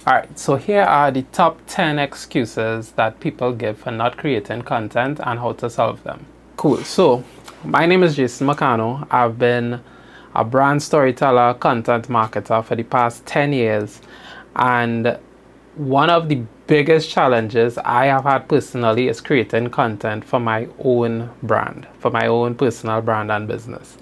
Alright, so here are the top 10 excuses that people give for not creating content and how to solve them. Cool, so my name is Jason Macano. I've been a brand storyteller, content marketer for the past 10 years. And one of the biggest challenges I have had personally is creating content for my own brand, for my own personal brand and business.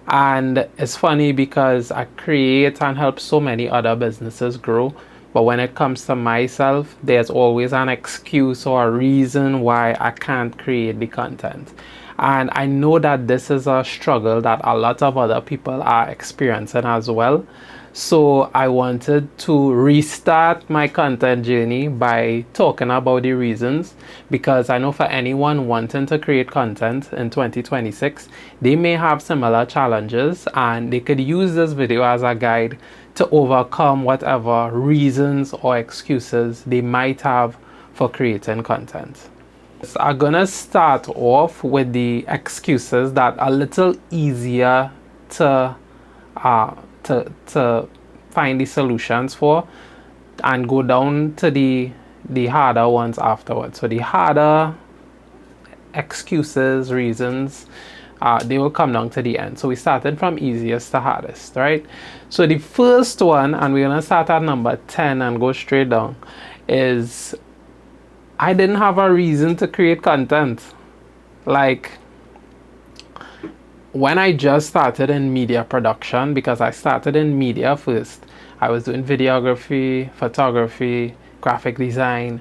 And it's funny because I create and help so many other businesses grow. But when it comes to myself, there's always an excuse or a reason why I can't create the content. And I know that this is a struggle that a lot of other people are experiencing as well. So I wanted to restart my content journey by talking about the reasons, because I know for anyone wanting to create content in 2026, they may have similar challenges and they could use this video as a guide to overcome whatever reasons or excuses they might have for creating content. So I'm gonna start off with the excuses that are a little easier to find the solutions for, and go down to the harder ones afterwards. So the harder excuses, reasons, they will come down to the end. So we started from easiest to hardest, right? So the first one, and we're gonna start at number 10 and go straight down, is I didn't have a reason to create content. Like, when I just started in media production, because I started in media first, I was doing videography, photography, graphic design,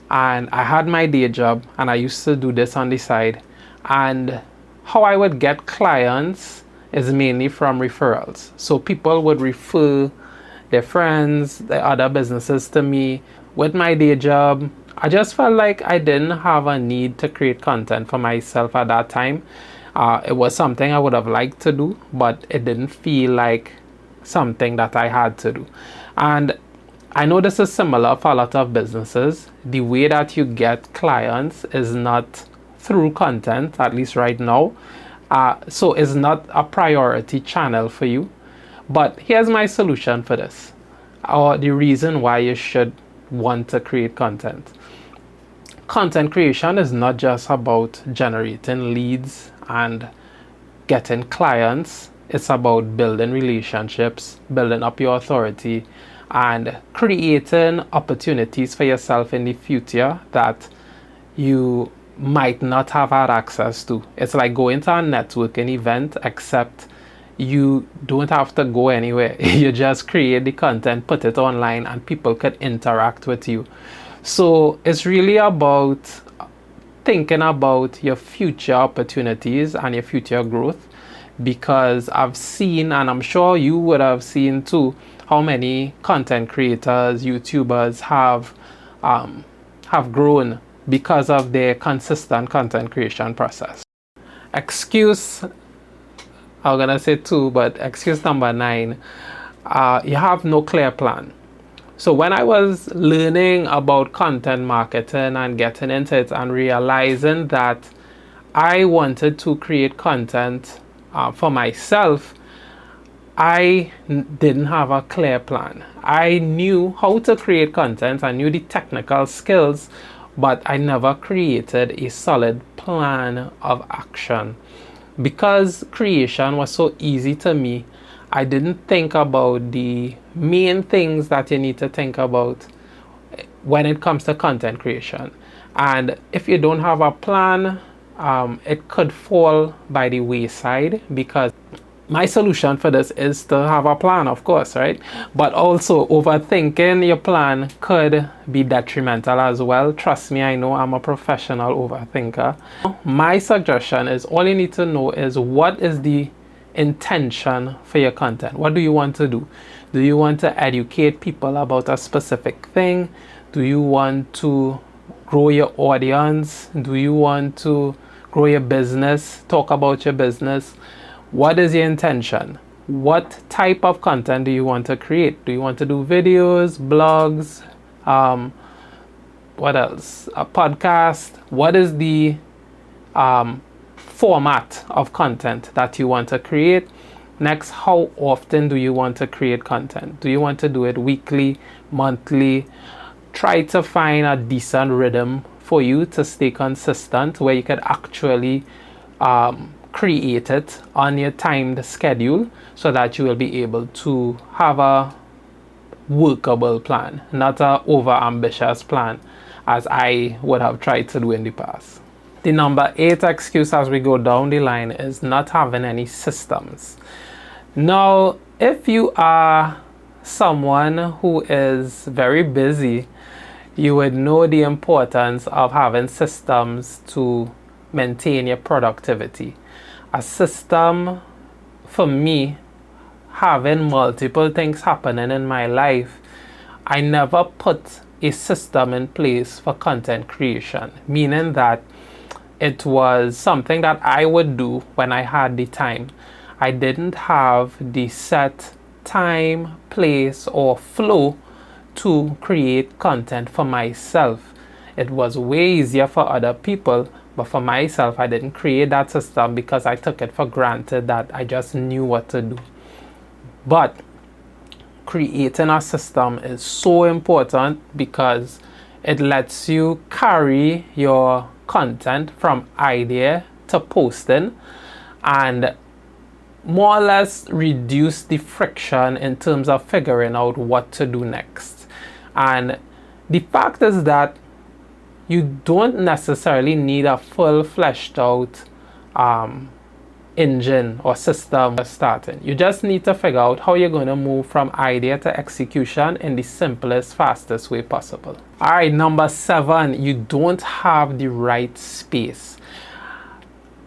and I had my day job and I used to do this on the side. And how I would get clients is mainly from referrals. So people would refer their friends, their other businesses to me. With my day job, I just felt like I didn't have a need to create content for myself at that time. It was something I would have liked to do, but it didn't feel like something that I had to do. And I know this is similar for a lot of businesses. The way that you get clients is not through content, at least right now. So it's not a priority channel for you. But here's my solution for this, or the reason why you should want to create content. Content creation is not just about generating leads and getting clients. It's about building relationships, building up your authority, and creating opportunities for yourself in the future that you might not have had access to. It's like going to a networking event, except you don't have to go anywhere. You just create the content, put it online, and people could interact with you. So it's really about thinking about your future opportunities and your future growth, because I've seen, and I'm sure you would have seen too, how many content creators, YouTubers have grown because of their consistent content creation process. Excuse, I'm gonna say 2, but excuse number 9, you have no clear plan. So when I was learning about content marketing and getting into it and realizing that I wanted to create content for myself, I didn't have a clear plan. I knew how to create content, I knew the technical skills, but I never created a solid plan of action. Because creation was so easy to me, I didn't think about the main things that you need to think about when it comes to content creation. And if you don't have a plan, it could fall by the wayside, because my solution for this is to have a plan, of course, right? But also overthinking your plan could be detrimental as well. Trust me, I know I'm a professional overthinker. My suggestion is, all you need to know is, what is the intention for your content? What do you want to do? Do you want to educate people about a specific thing? Do you want to grow your audience? Do you want to grow your business? Talk about your business? What is your intention? What type of content do you want to create? Do you want to do videos, blogs, what else? A podcast? What is the format of content that you want to create? Next, how often do you want to create content? Do you want to do it weekly, monthly? Try to find a decent rhythm for you to stay consistent where you could actually create it on your timed schedule so that you will be able to have a workable plan, not a over ambitious plan as I would have tried to do in the past. The number 8 excuse as we go down the line is not having any systems. Now, if you are someone who is very busy, you would know the importance of having systems to maintain your productivity. A system, for me, having multiple things happening in my life, I never put a system in place for content creation, meaning that it was something that I would do when I had the time. I didn't have the set time, place, or flow to create content for myself. It was way easier for other people, but for myself, I didn't create that system because I took it for granted that I just knew what to do. But creating a system is so important because it lets you carry your content from idea to posting and more or less reduce the friction in terms of figuring out what to do next. And the fact is that you don't necessarily need a full fleshed out engine or system starting. You just need to figure out how you're going to move from idea to execution in the simplest, fastest way possible. All right, number 7, you don't have the right space.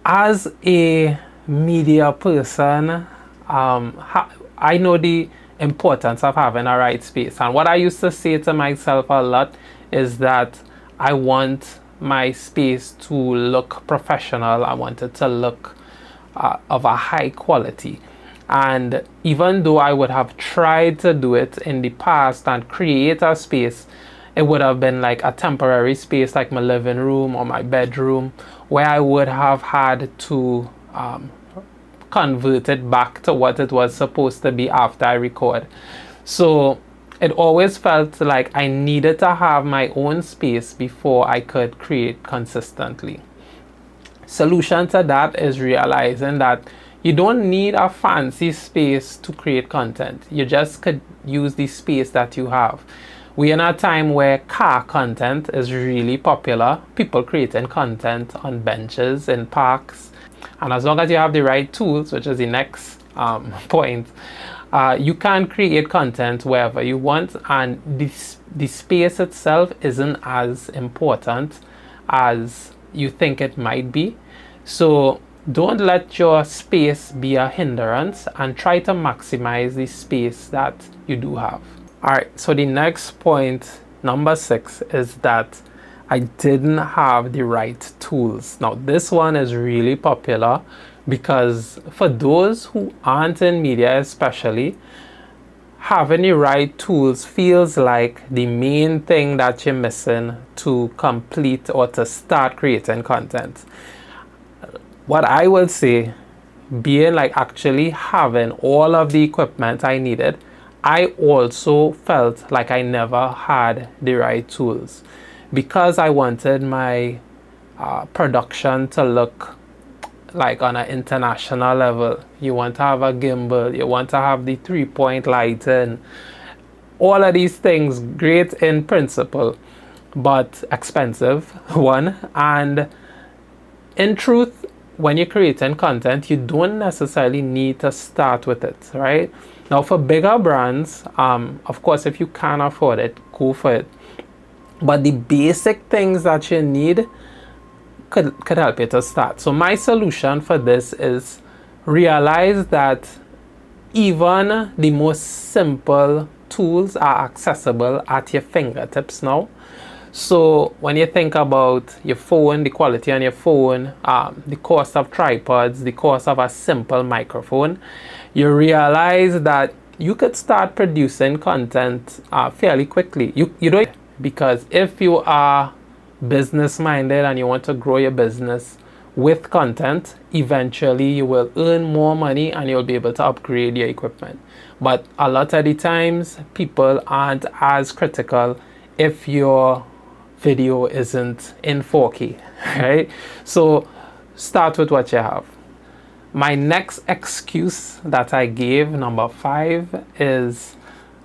As a media person, I know the importance of having a right space. And what I used to say to myself a lot is that I want my space to look professional. I want it to look of a high quality. And even though I would have tried to do it in the past and create a space, it would have been like a temporary space like my living room or my bedroom where I would have had to convert it back to what it was supposed to be after I record. So it always felt like I needed to have my own space before I could create consistently. Solution to that is realizing that you don't need a fancy space to create content. You just could use the space that you have. We're in a time where car content is really popular. People creating content on benches in parks. And as long as you have the right tools, which is the next point, you can create content wherever you want, and the space itself isn't as important as you think it might be. So don't let your space be a hindrance and try to maximize the space that you do have. All right, so the next point, number 6, is that I didn't have the right tools. Now, this one is really popular because for those who aren't in media especially, having the right tools feels like the main thing that you're missing to complete or to start creating content. What I will say, being like actually having all of the equipment I needed, I also felt like I never had the right tools because I wanted my production to look like on an international level. You want to have a gimbal, you want to have the 3-point lighting, all of these things great in principle but expensive, one. And in truth, when you're creating content, you don't necessarily need to start with it, right? Now for bigger brands, of course, if you can afford it, go for it. But the basic things that you need could help you to start. So my solution for this is realize that even the most simple tools are accessible at your fingertips now. So when you think about your phone, the quality on your phone, the cost of tripods, the cost of a simple microphone, you realize that you could start producing content fairly quickly. You don't, because if you are business minded and you want to grow your business, with content, eventually you will earn more money and you'll be able to upgrade your equipment. But a lot of the times, people aren't as critical if your video isn't in 4K, right? So start with what you have. My next excuse that I gave, number 5, is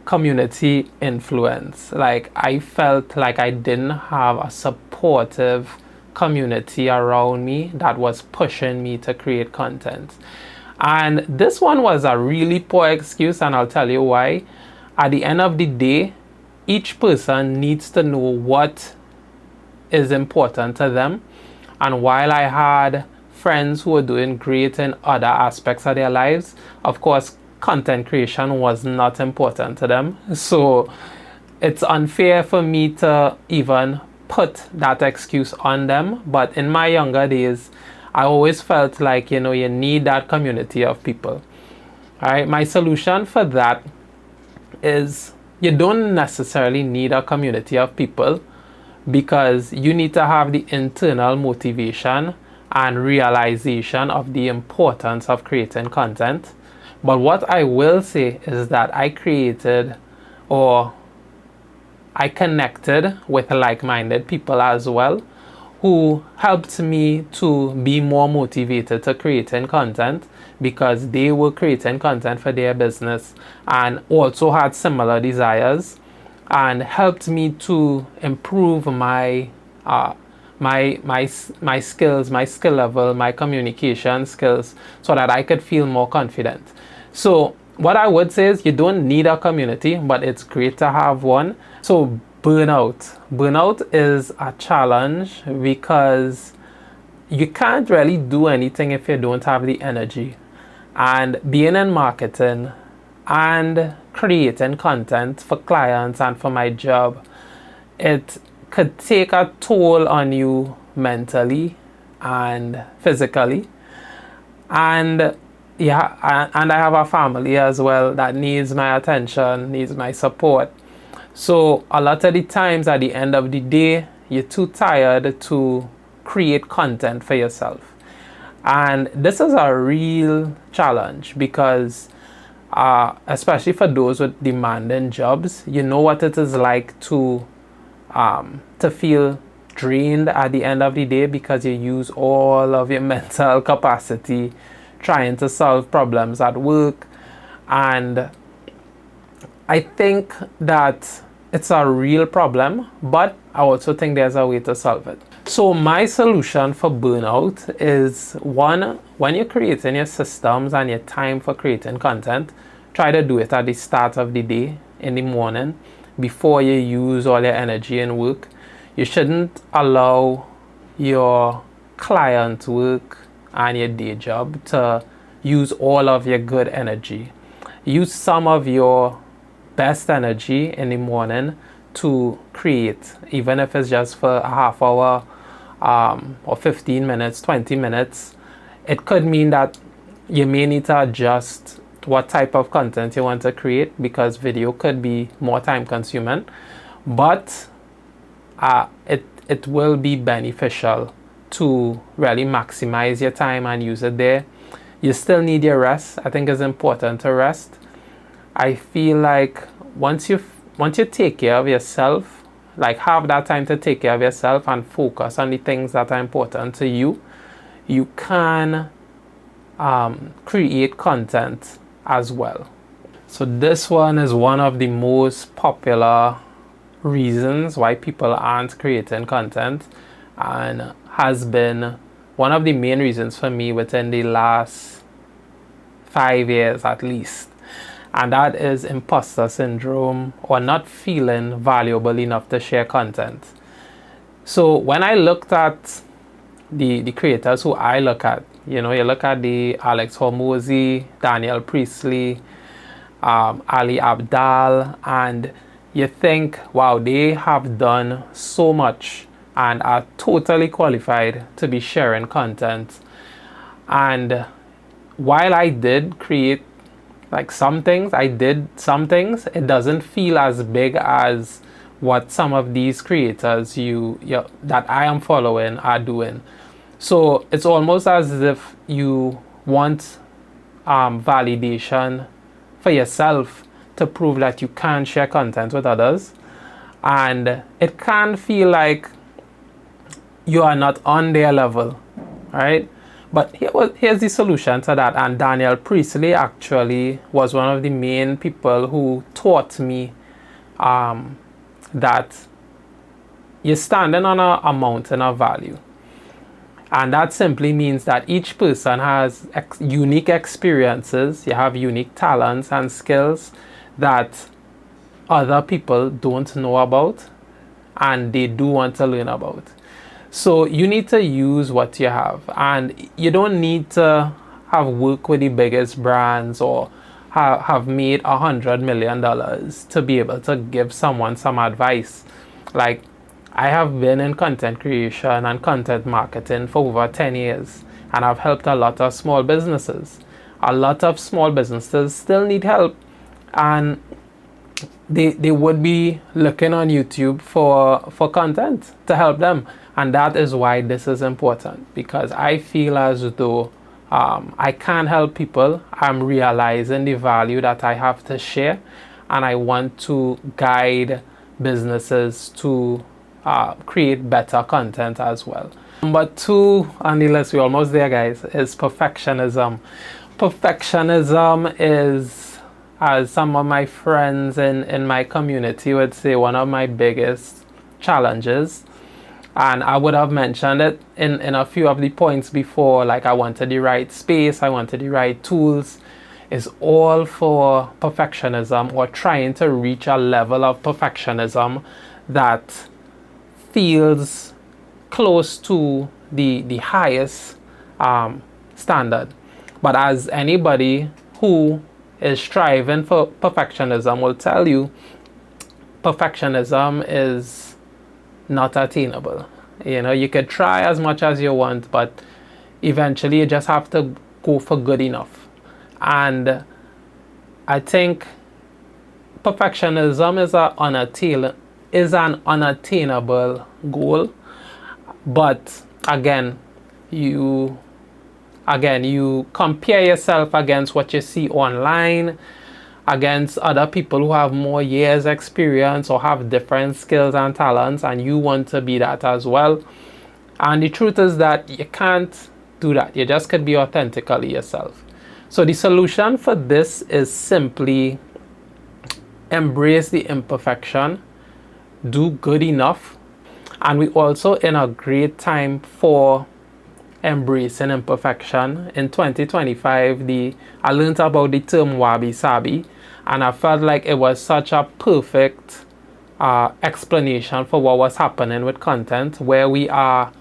community influence. Like, I felt like I didn't have a supportive community around me that was pushing me to create content. And this one was a really poor excuse, and I'll tell you why. At the end of the day, each person needs to know what is important to them. And while I had friends who were doing great in other aspects of their lives, of course, content creation was not important to them. So it's unfair for me to even put that excuse on them. But in my younger days, I always felt like, you need that community of people. All right, my solution for that is you don't necessarily need a community of people, because you need to have the internal motivation and realization of the importance of creating content. But what I will say is that I connected with like-minded people as well, who helped me to be more motivated to creating content, because they were creating content for their business and also had similar desires, and helped me to improve my skills, my skill level, my communication skills, so that I could feel more confident. So what I would say is you don't need a community, but it's great to have one. So burnout is a challenge, because you can't really do anything if you don't have the energy. And being in marketing and creating content for clients and for my job, it could take a toll on you mentally and physically. And yeah, and I have a family as well that needs my attention, needs my support. So a lot of the times at the end of the day, you're too tired to create content for yourself. And this is a real challenge, because especially for those with demanding jobs, you know what it is like to feel drained at the end of the day, because you use all of your mental capacity trying to solve problems at work. And I think that it's a real problem, but I also think there's a way to solve it. So my solution for burnout is, one, when you're creating your systems and your time for creating content, try to do it at the start of the day, in the morning, before you use all your energy in work. You shouldn't allow your client work and your day job to use all of your good energy. Use some of your best energy in the morning to create, even if it's just for a half hour, or 15 minutes, 20 minutes. It could mean that you may need to adjust what type of content you want to create, because video could be more time consuming, but it will be beneficial to really maximize your time and use it there. You still need your rest. I think it's important to rest. I feel like once you take care of yourself, like have that time to take care of yourself and focus on the things that are important to you, you can create content as well. So this one is one of the most popular reasons why people aren't creating content, and has been one of the main reasons for me within the last 5 years at least. And that is imposter syndrome, or not feeling valuable enough to share content. So when I looked at the creators who I look at, you look at the Alex Hormozy, Daniel Priestley, Ali Abdal, and you think, wow, they have done so much and are totally qualified to be sharing content. And while I did create some things, it doesn't feel as big as what some of these creators that I am following are doing. So it's almost as if you want validation for yourself to prove that you can share content with others. And it can feel like you are not on their level, right? But here's the solution to that. And Daniel Priestley actually was one of the main people who taught me that you're standing on a mountain of value. And that simply means that each person has unique experiences, you have unique talents and skills that other people don't know about and they do want to learn about. So you need to use what you have, and you don't need to have worked with the biggest brands or have made $100 million to be able to give someone some advice. Like, I have been in content creation and content marketing for over 10 years, and I've helped a lot of small businesses. A lot of small businesses still need help, and they would be looking on YouTube for content to help them. And that is why this is important, because I feel as though I can help people. I'm realizing the value that I have to share, and I want to guide businesses to create better content as well. Number two on the list, we're almost there, guys, is perfectionism. Perfectionism is, as some of my friends in my community would say, one of my biggest challenges. And I would have mentioned it in a few of the points before, like I wanted the right space, I wanted the right tools. It's all for perfectionism, or trying to reach a level of perfectionism that feels close to the highest standard. But as anybody who is striving for perfectionism will tell you, perfectionism is not attainable. You know, you could try as much as you want, but eventually you just have to go for good enough. And I think perfectionism is an unattainable goal. But again, you compare yourself against what you see online, against other people who have more years experience or have different skills and talents, and you want to be that as well. And the truth is that you can't do that. You just could be authentically yourself. So the solution for this is simply embrace the imperfection, do good enough. And we also in a great time for embracing imperfection. In 2025, I learned about the term wabi sabi, and I felt like it was such a perfect explanation for what was happening with content, where we are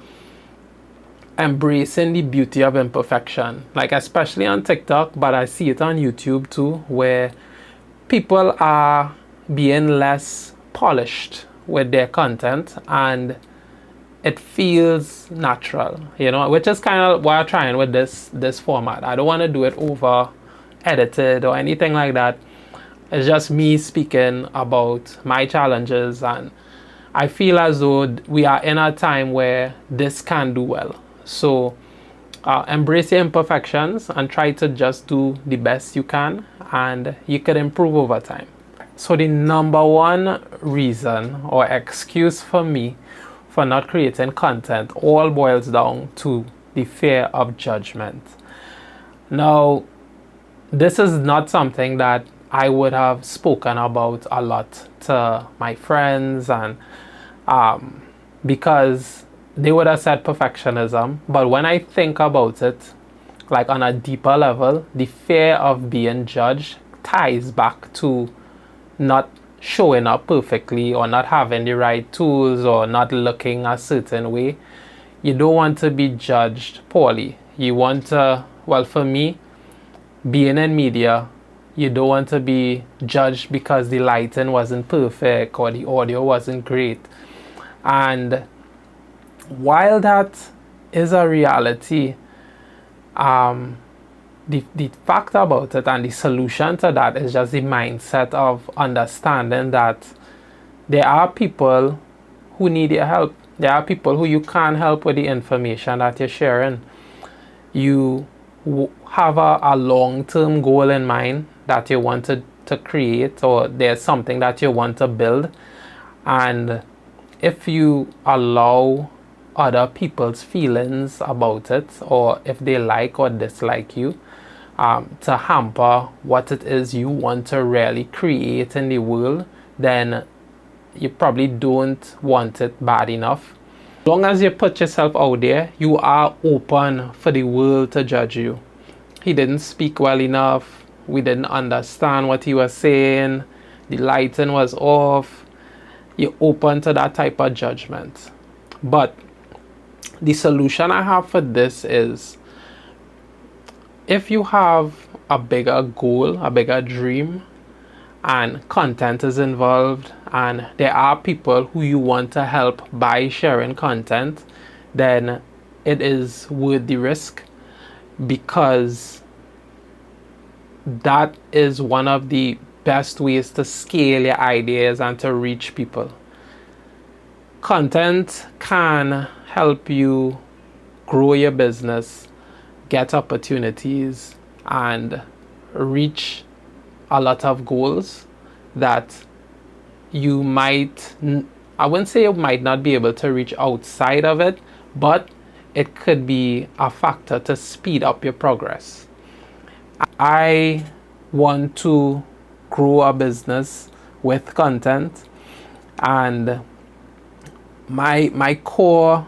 embracing the beauty of imperfection, like especially on TikTok, but I see it on YouTube too, where people are being less polished with their content, and it feels natural, you know, which is kind of what I'm trying with this format. I don't want to do it over edited or anything like that. It's just me speaking about my challenges, and I feel as though we are in a time where this can do well. So embrace your imperfections and try to just do the best you can, and you could improve over time. So the number one reason or excuse for me for not creating content all boils down to the fear of judgment. Now, this is not something that I would have spoken about a lot to my friends, and because they would have said perfectionism. But when I think about it, like on a deeper level, the fear of being judged ties back to not showing up perfectly, or not having the right tools, or not looking a certain way. You don't want to be judged poorly. You want to, well, for me, being in media, you don't want to be judged because the lighting wasn't perfect or the audio wasn't great. And while that is a reality, the fact about it and the solution to that is just the mindset of understanding that there are people who need your help. There are people who you can't help with the information that you're sharing. You have a long-term goal in mind that you want to create, or there's something that you want to build. And if you allow other people's feelings about it, or if they like or dislike you, to hamper what it is you want to really create in the world, then you probably don't want it bad enough. As long as you put yourself out there, you are open for the world to judge you. He didn't speak well enough. We didn't understand what he was saying. The lighting was off. You're open to that type of judgment. But the solution I have for this is, if you have a bigger goal, a bigger dream, and content is involved, and there are people who you want to help by sharing content, then it is worth the risk, because that is one of the best ways to scale your ideas and to reach people. Content can help you grow your business, get opportunities, and reach a lot of goals that you might, I wouldn't say you might not be able to reach outside of it, but it could be a factor to speed up your progress. I want to grow a business with content, and my core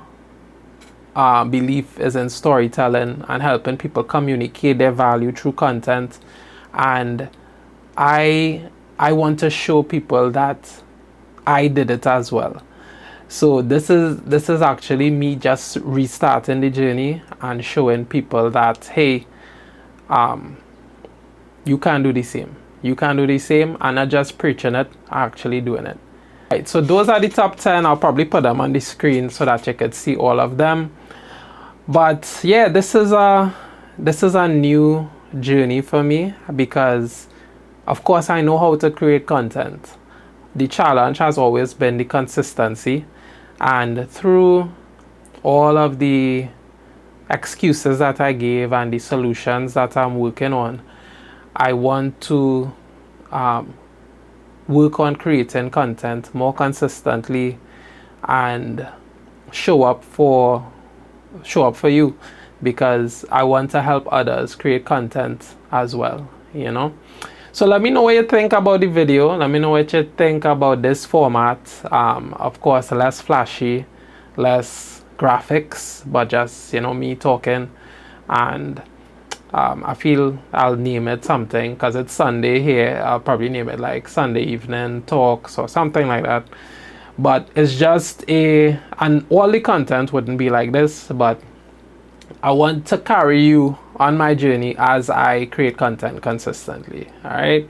belief is in storytelling and helping people communicate their value through content. And I want to show people that I did it as well. So this is actually me just restarting the journey and showing people that, hey, you can do the same. You can do the same, and not just preaching it, actually doing it. Right, so those are the top 10. I'll probably put them on the screen so that you could see all of them. But yeah, this is a new journey for me, because of course I know how to create content. The challenge has always been the consistency, and through all of the excuses that I gave and the solutions that I'm working on, I want to work on creating content more consistently and show up for you, because I want to help others create content as well, you know. So let me know what you think about the video. Let me know what you think about this format. Of course, less flashy, less graphics, but just, you know, me talking. And I feel I'll name it something, because it's Sunday here. I'll probably name it like Sunday Evening Talks or something like that. But it's just and all the content wouldn't be like this, but I want to carry you on my journey as I create content consistently. All right.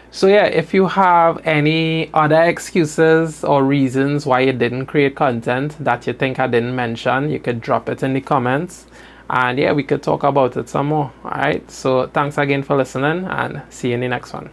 So yeah, if you have any other excuses or reasons why you didn't create content that you think I didn't mention, you could drop it in the comments, and yeah, we could talk about it some more. All right. So thanks again for listening, and see you in the next one.